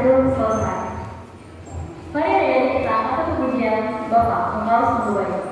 itu selesai. Mari adik-adik kita angkat satu pujian Bapa Engkau sungguh baik.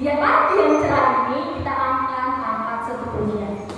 Dia lagi yang cerah ini kita akan angkat satu pujian.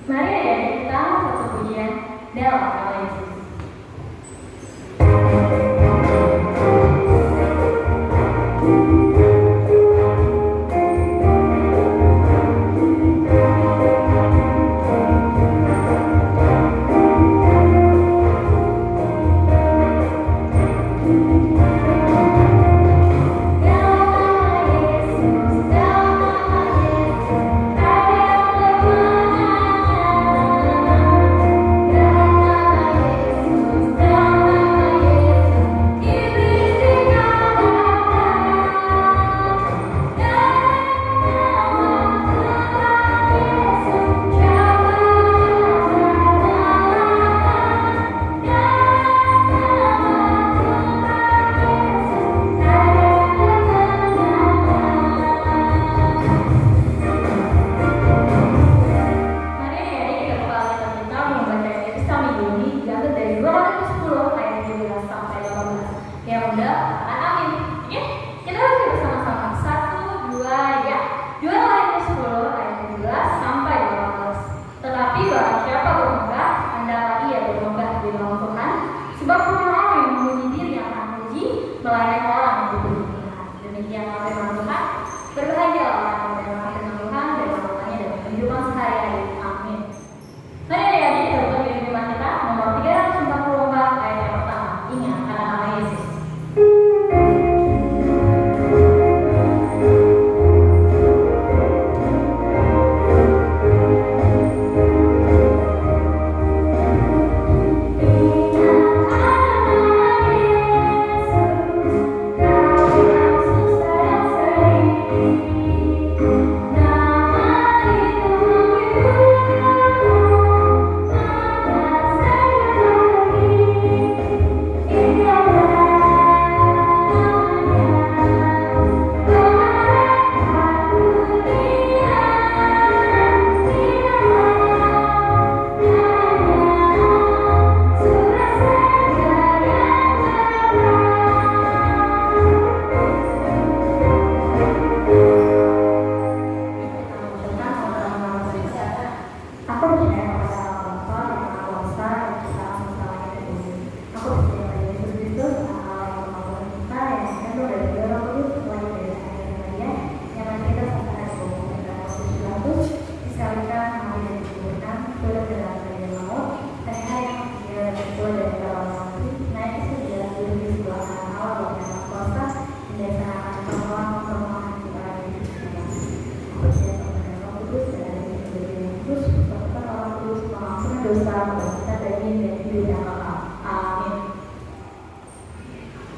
Mari adik-adik kita satu pujian dalam nama Yesus. Sebab orang yang memuji diri akan memuji, melayani orang yang diberi Tuhan. Demikianlah firman Tuhan. Berbahagialah orang yang mendengar firman Tuhan dan melakukannya dalam kehidupan sehari-hari. Amin. Mari adik-adik kita buka firman kita nomor 344 ayat yang pertama. Ingat karena nama Yesus.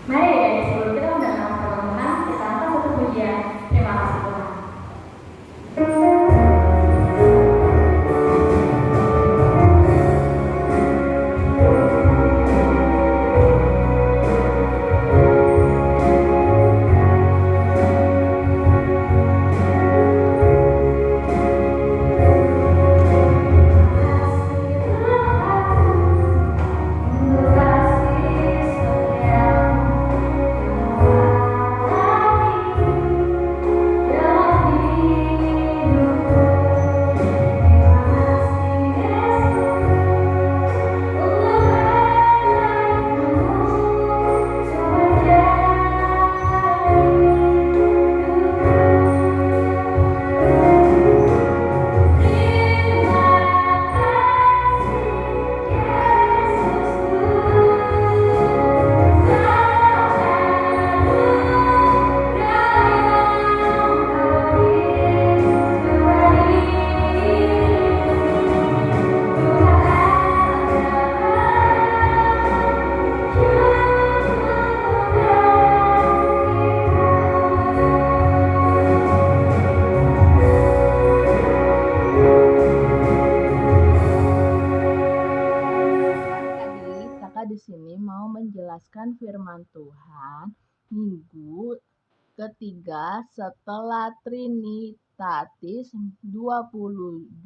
Mari ya, sebelum kita mendengar firman Tuhan, kita angkat satu pujian. Terima kasih Tuhan. Di sini mau menjelaskan firman Tuhan minggu ketiga setelah Trinitatis 20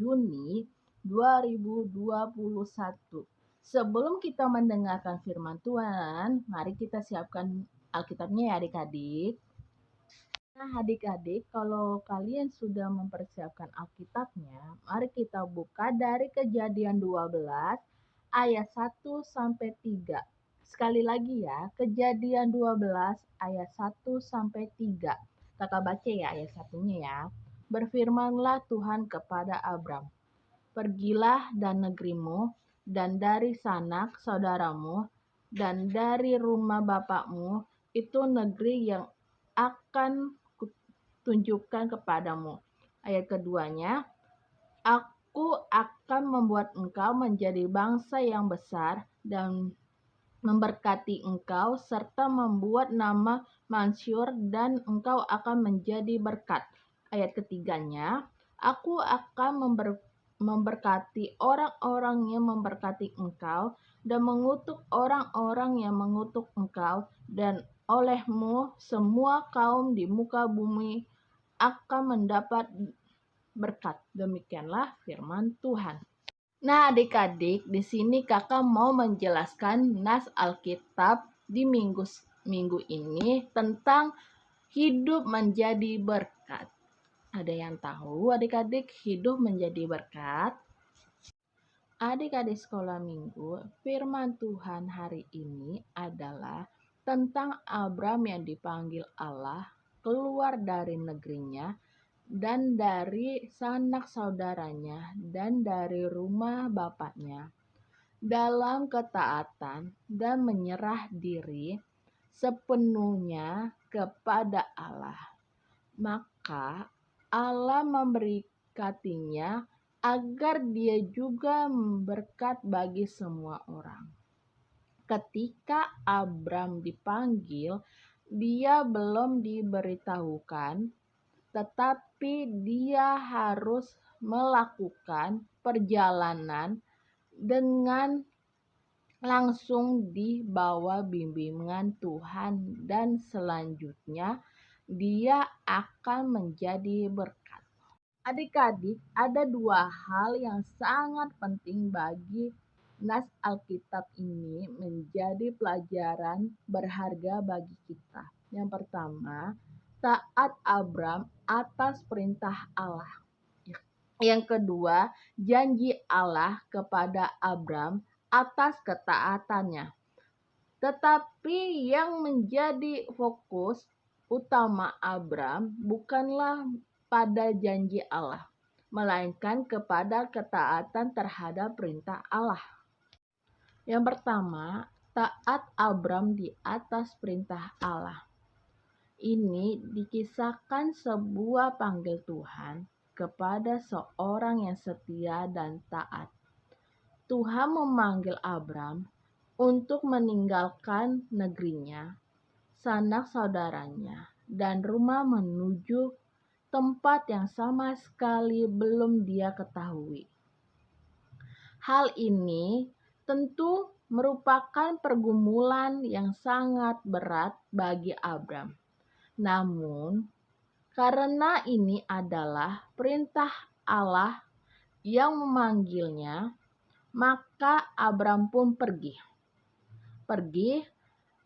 Juni 2021. Sebelum kita mendengarkan firman Tuhan, mari kita siapkan Alkitabnya ya adik-adik. Nah, adik-adik, kalau kalian sudah mempersiapkan Alkitabnya, mari kita buka dari Kejadian 12 ayat 1 sampai 3. Sekali lagi ya, Kejadian 12 ayat 1 sampai 3. Kakak baca ya ayat satunya ya. Berfirmanlah Tuhan kepada Abram, pergilah dan negerimu, dan dari sanak saudaramu, dan dari rumah bapakmu, itu negeri yang akan kutunjukkan kepadamu. Ayat keduanya, aku akan membuat engkau menjadi bangsa yang besar dan memberkati engkau serta membuat nama masyhur dan engkau akan menjadi berkat. Ayat ketiganya, aku akan memberkati orang-orang yang memberkati engkau dan mengutuk orang-orang yang mengutuk engkau, dan olehmu semua kaum di muka bumi akan mendapat berkat. Demikianlah firman Tuhan. Nah, adik-adik, di sini kakak mau menjelaskan nas Alkitab di minggu ini tentang hidup menjadi berkat. Ada yang tahu adik-adik hidup menjadi berkat? Adik-adik sekolah minggu, firman Tuhan hari ini adalah tentang Abram yang dipanggil Allah keluar dari negerinya dan dari sanak saudaranya dan dari rumah bapaknya dalam ketaatan dan menyerah diri sepenuhnya kepada Allah. Maka Allah memberkatinya agar dia juga berkat bagi semua orang. Ketika Abram dipanggil, dia belum diberitahukan, tetapi dia harus melakukan perjalanan dengan langsung di bawah bimbingan Tuhan, dan selanjutnya dia akan menjadi berkat. Adik-adik, ada dua hal yang sangat penting bagi nas Alkitab ini menjadi pelajaran berharga bagi kita. Yang pertama, taat Abram atas perintah Allah. Yang kedua, janji Allah kepada Abram atas ketaatannya. Tetapi yang menjadi fokus utama Abram bukanlah pada janji Allah, melainkan kepada ketaatan terhadap perintah Allah. Yang pertama, taat Abram di atas perintah Allah. Ini dikisahkan sebuah panggil Tuhan kepada seorang yang setia dan taat. Tuhan memanggil Abram untuk meninggalkan negerinya, sanak saudaranya, dan rumah menuju tempat yang sama sekali belum dia ketahui. Hal ini tentu merupakan pergumulan yang sangat berat bagi Abram. Namun, karena ini adalah perintah Allah yang memanggilnya, maka Abram pun pergi.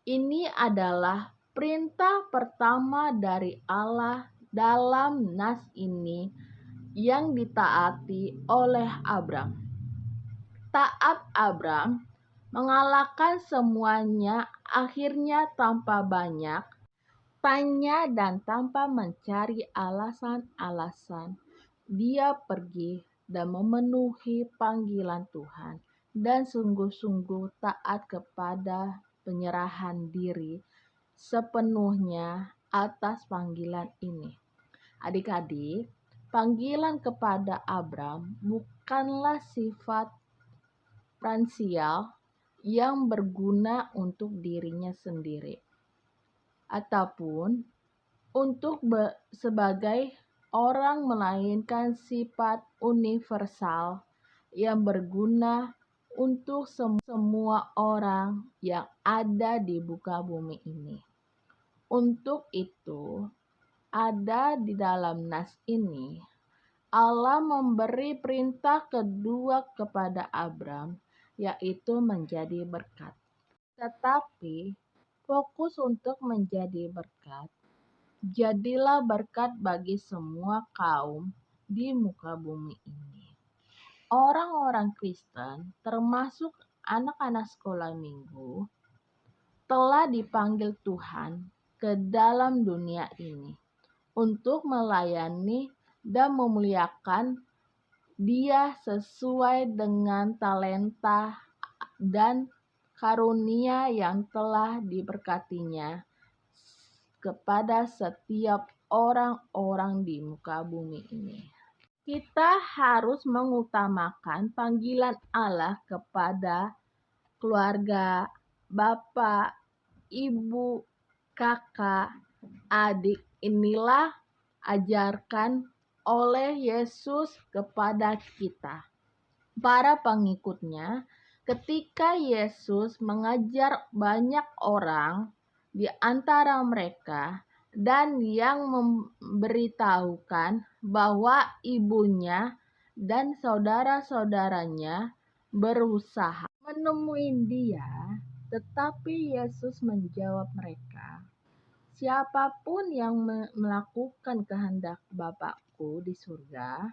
Ini adalah perintah pertama dari Allah dalam nas ini yang ditaati oleh Abram. Taat Abram mengalahkan semuanya, akhirnya tanpa banyak tanya dan tanpa mencari alasan-alasan, dia pergi dan memenuhi panggilan Tuhan dan sungguh-sungguh taat kepada penyerahan diri sepenuhnya atas panggilan ini. Adik-adik, panggilan kepada Abram bukanlah sifat pransial yang berguna untuk dirinya sendiri, ataupun untuk sebagai orang, melainkan sifat universal yang berguna untuk semua orang yang ada di muka bumi ini. Untuk itu, ada di dalam nas ini, Allah memberi perintah kedua kepada Abram, yaitu menjadi berkat. Tetapi fokus untuk menjadi berkat jadilah berkat bagi semua kaum di muka bumi ini. Orang-orang Kristen, termasuk anak-anak sekolah minggu, telah dipanggil Tuhan ke dalam dunia ini untuk melayani dan memuliakan Dia sesuai dengan talenta dan karunia yang telah diberkatinya kepada setiap orang-orang di muka bumi ini. Kita harus mengutamakan panggilan Allah kepada keluarga, bapak, ibu, kakak, adik. Inilah ajarkan oleh Yesus kepada kita, para pengikutnya, ketika Yesus mengajar banyak orang di antara mereka dan yang memberitahukan bahwa ibunya dan saudara-saudaranya berusaha menemui dia, tetapi Yesus menjawab mereka, "Siapapun yang melakukan kehendak Bapakku di surga,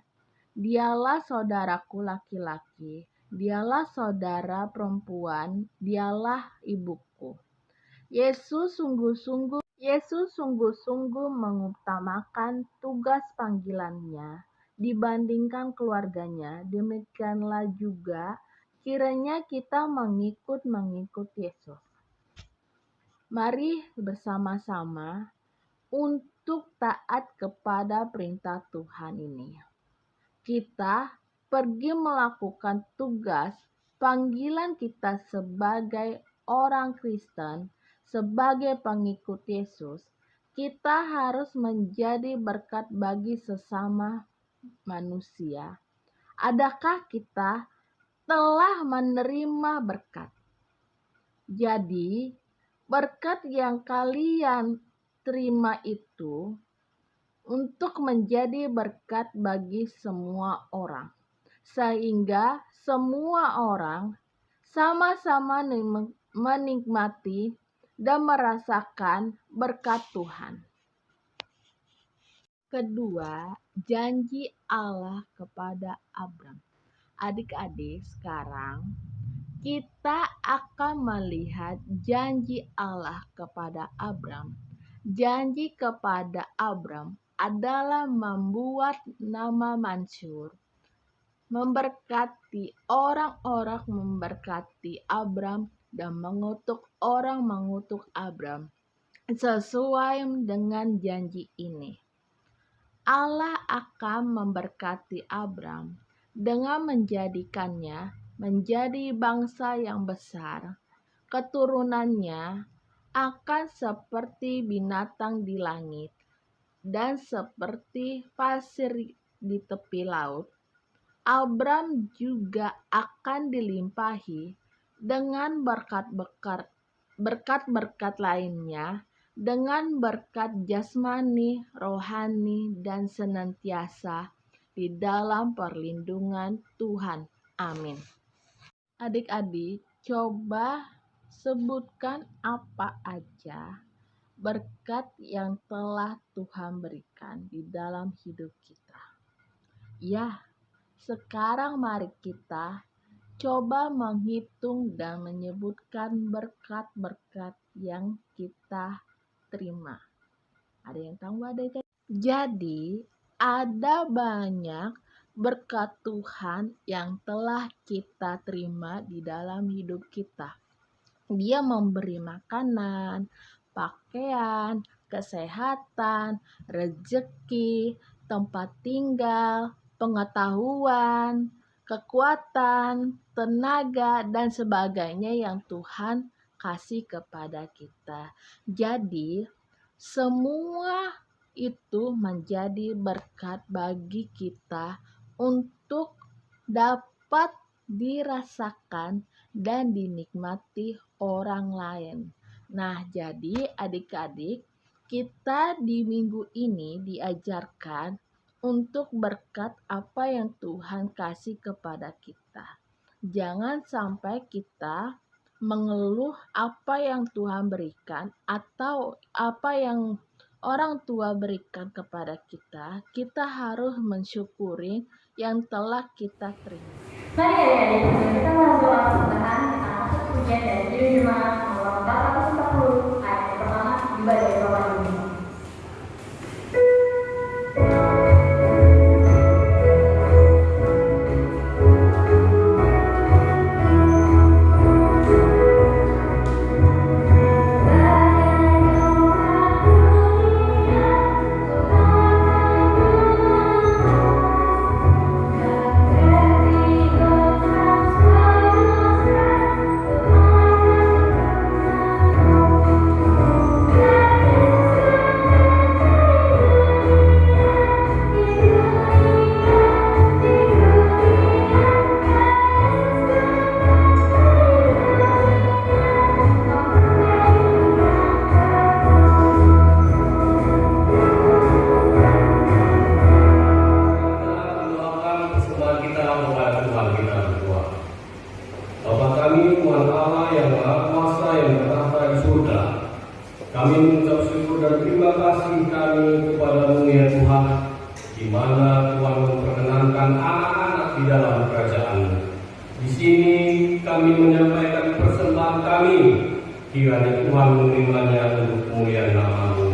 dialah saudaraku laki-laki, dialah saudara perempuan, dialah ibuku." Yesus sungguh-sungguh mengutamakan tugas panggilannya dibandingkan keluarganya. Demikianlah juga kiranya kita mengikut Yesus. Mari bersama-sama untuk taat kepada perintah Tuhan ini. Kita pergi melakukan tugas panggilan kita sebagai orang Kristen, sebagai pengikut Yesus. Kita harus menjadi berkat bagi sesama manusia. Adakah kita telah menerima berkat? Jadi, berkat yang kalian terima itu untuk menjadi berkat bagi semua orang, sehingga semua orang sama-sama menikmati dan merasakan berkat Tuhan. Kedua, janji Allah kepada Abram. Adik-adik, sekarang kita akan melihat janji Allah kepada Abram. Janji kepada Abram adalah membuat nama mansur, memberkati orang-orang, memberkati Abram, dan mengutuk orang, mengutuk Abram. Sesuai dengan janji ini, Allah akan memberkati Abram dengan menjadikannya menjadi bangsa yang besar. Keturunannya akan seperti binatang di langit dan seperti pasir di tepi laut. Abram juga akan dilimpahi dengan berkat-berkat lainnya, dengan berkat jasmani, rohani, dan senantiasa di dalam perlindungan Tuhan. Amin. Adik-adik, coba sebutkan apa aja berkat yang telah Tuhan berikan di dalam hidup kita. Ya, sekarang mari kita coba menghitung dan menyebutkan berkat-berkat yang kita terima. Ada yang tahu adik-adik? Jadi, ada banyak berkat Tuhan yang telah kita terima di dalam hidup kita. Dia memberi makanan, pakaian, kesehatan, rezeki, tempat tinggal, pengetahuan, kekuatan, tenaga, dan sebagainya yang Tuhan kasih kepada kita. Jadi, semua itu menjadi berkat bagi kita untuk dapat dirasakan dan dinikmati orang lain. Nah, jadi adik-adik, kita di minggu ini diajarkan untuk berkat apa yang Tuhan kasih kepada kita. Jangan sampai kita mengeluh apa yang Tuhan berikan atau apa yang orang tua berikan kepada kita, kita harus mensyukuri yang telah kita terima. Mari adik-adik, kita doa persembahan, kita masuk pujian dari Juru Jemaat nomor 440 ayat yang pertama juga dari Bapak Ibu. Kami mengucap syukur dan terima kasih kami kepada-Mu ya Tuhan, di mana Tuhan memperkenankan anak-anak di dalam kerajaan-Mu. Di sini kami menyampaikan persembahan kami, kiranya Tuhan menerimanya untuk kemuliaan nama-Mu.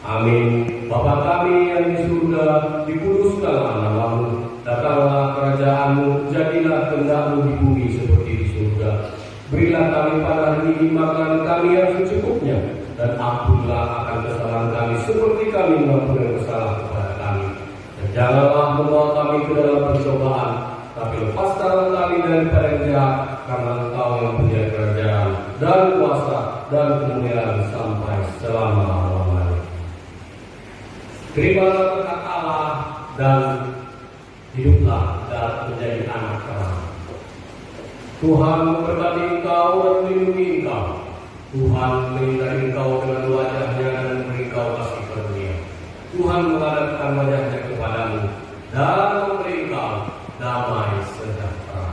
Amin. Bapa kami yang di surga, dikuduskanlah nama-Mu, datanglah kerajaan-Mu, jadilah kehendak-Mu di bumi seperti di surga. Berilah kami pada hari ini makan kami yang secukupnya, dan ampunilah akan kesalahan kami seperti kami mengampuni kesalahan kepada kami. Dan janganlah membawa kami ke dalam percobaan, tapi lepaskanlah kami daripada yang jahat, karena Engkau yang punya kerajaan dan kuasa dan kemuliaan sampai selama-lamanya. Terimalah berkat Allah dan hiduplah dalam menjadi anak terang. Tuhan memberkati engkau dan melindungi engkau. Tuhan melindungi engkau dengan wajah-Nya dan memberi engkau kasih karunia. Tuhan menghadapkan wajah-Nya kepadamu dan memberi engkau damai sejahtera.